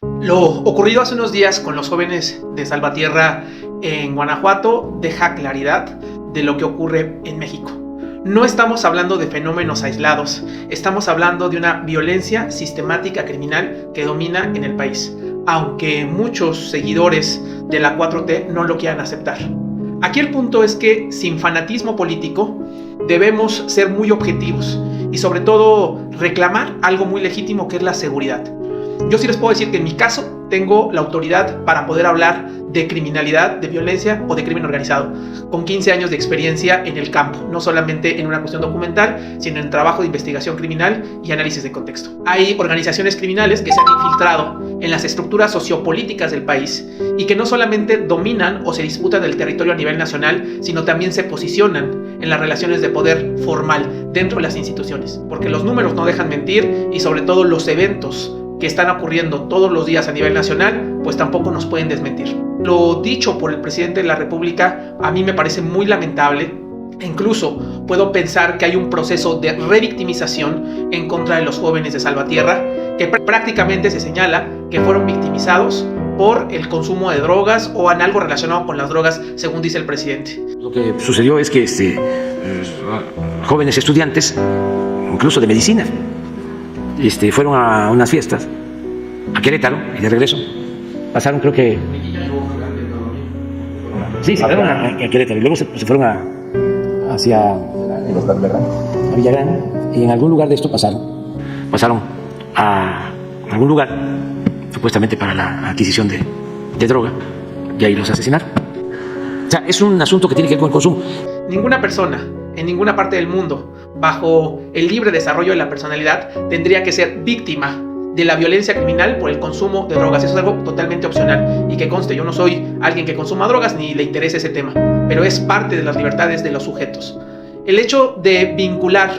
Lo ocurrido hace unos días con los jóvenes de Salvatierra en Guanajuato deja claridad de lo que ocurre en México. No estamos hablando de fenómenos aislados, estamos hablando de una violencia sistemática criminal que domina en el país, aunque muchos seguidores de la 4T no lo quieran aceptar. Aquí el punto es que sin fanatismo político debemos ser muy objetivos y sobre todo reclamar algo muy legítimo, que es la seguridad. Yo sí les puedo decir que en mi caso tengo la autoridad para poder hablar de criminalidad, de violencia o de crimen organizado, con 15 años de experiencia en el campo, no solamente en una cuestión documental, sino en trabajo de investigación criminal y análisis de contexto. Hay organizaciones criminales que se han infiltrado en las estructuras sociopolíticas del país y que no solamente dominan o se disputan el territorio a nivel nacional, sino también se posicionan en las relaciones de poder formal dentro de las instituciones, porque los números no dejan mentir y sobre todo los eventos que están ocurriendo todos los días a nivel nacional, pues tampoco nos pueden desmentir. Lo dicho por el presidente de la República a mí me parece muy lamentable. Incluso puedo pensar que hay un proceso de revictimización en contra de los jóvenes de Salvatierra, que prácticamente se señala que fueron victimizados por el consumo de drogas o en algo relacionado con las drogas, según dice el presidente. Lo que sucedió es que jóvenes estudiantes, incluso de medicina, fueron a unas fiestas a Querétaro y de regreso pasaron, creo que sí, se fueron a Querétaro y luego se fueron hacia Villagrán, y en algún lugar de esto pasaron a algún lugar supuestamente para la adquisición de droga, y ahí los asesinaron. O sea, es un asunto que tiene que ver con el consumo. Ninguna persona en ninguna parte del mundo, bajo el libre desarrollo de la personalidad, tendría que ser víctima de la violencia criminal por el consumo de drogas. Eso es algo totalmente opcional, y que conste, yo no soy alguien que consuma drogas ni le interese ese tema, pero es parte de las libertades de los sujetos. El hecho de vincular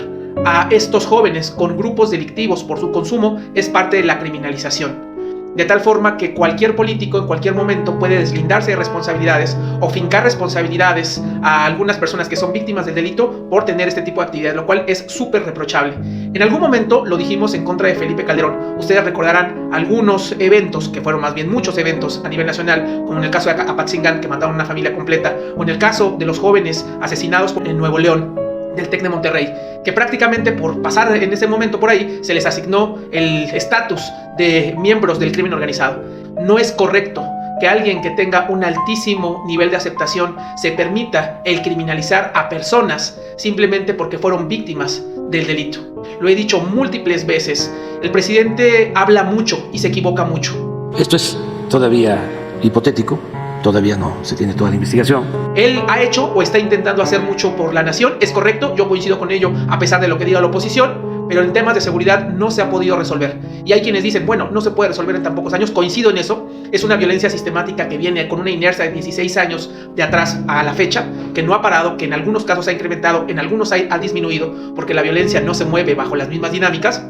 a estos jóvenes con grupos delictivos por su consumo es parte de la criminalización, de tal forma que cualquier político en cualquier momento puede deslindarse de responsabilidades o fincar responsabilidades a algunas personas que son víctimas del delito por tener este tipo de actividades, lo cual es súper reprochable. En algún momento lo dijimos en contra de Felipe Calderón. Ustedes recordarán algunos eventos, que fueron más bien muchos eventos a nivel nacional, como en el caso de Apatzingán, que mataron a una familia completa, o en el caso de los jóvenes asesinados en Nuevo León, del TEC de Monterrey, que prácticamente por pasar en ese momento por ahí se les asignó el estatus de miembros del crimen organizado. No es correcto que alguien que tenga un altísimo nivel de aceptación se permita el criminalizar a personas simplemente porque fueron víctimas del delito. Lo he dicho múltiples veces, el presidente habla mucho y se equivoca mucho. Esto es todavía hipotético. Todavía no se tiene toda la investigación. Él ha hecho o está intentando hacer mucho por la nación, es correcto, yo coincido con ello a pesar de lo que diga la oposición, pero en temas de seguridad no se ha podido resolver. Y hay quienes dicen, bueno, no se puede resolver en tan pocos años, coincido en eso, es una violencia sistemática que viene con una inercia de 16 años de atrás a la fecha, que no ha parado, que en algunos casos ha incrementado, en algunos ha disminuido, porque la violencia no se mueve bajo las mismas dinámicas,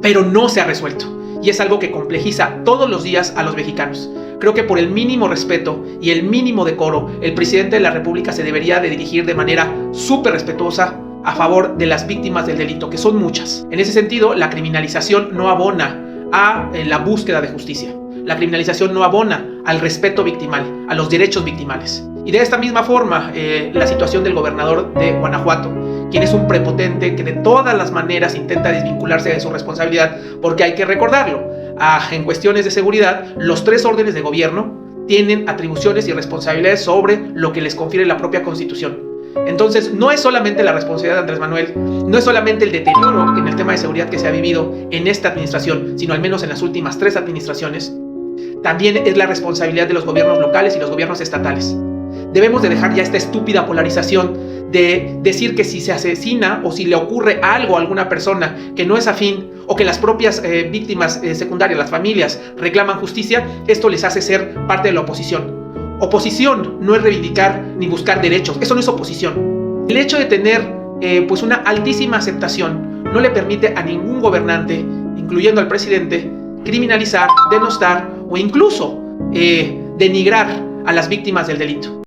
pero no se ha resuelto. Y es algo que complejiza todos los días a los mexicanos. Creo que por el mínimo respeto y el mínimo decoro, el presidente de la República se debería de dirigir de manera súper respetuosa a favor de las víctimas del delito, que son muchas. En ese sentido, la criminalización no abona a la búsqueda de justicia. La criminalización no abona al respeto victimal, a los derechos victimales. Y de esta misma forma, la situación del gobernador de Guanajuato, quien es un prepotente que de todas las maneras intenta desvincularse de su responsabilidad, porque hay que recordarlo, en cuestiones de seguridad, los 3 órdenes de gobierno tienen atribuciones y responsabilidades sobre lo que les confiere la propia Constitución. Entonces, no es solamente la responsabilidad de Andrés Manuel, no es solamente el deterioro en el tema de seguridad que se ha vivido en esta administración, sino al menos en las últimas 3 administraciones. También es la responsabilidad de los gobiernos locales y los gobiernos estatales. Debemos de dejar ya esta estúpida polarización de decir que si se asesina o si le ocurre algo a alguna persona que no es afín, o que las propias víctimas secundarias, las familias, reclaman justicia, esto les hace ser parte de la oposición. Oposición no es reivindicar ni buscar derechos, eso no es oposición. El hecho de tener pues una altísima aceptación no le permite a ningún gobernante, incluyendo al presidente, criminalizar, denostar o incluso denigrar a las víctimas del delito.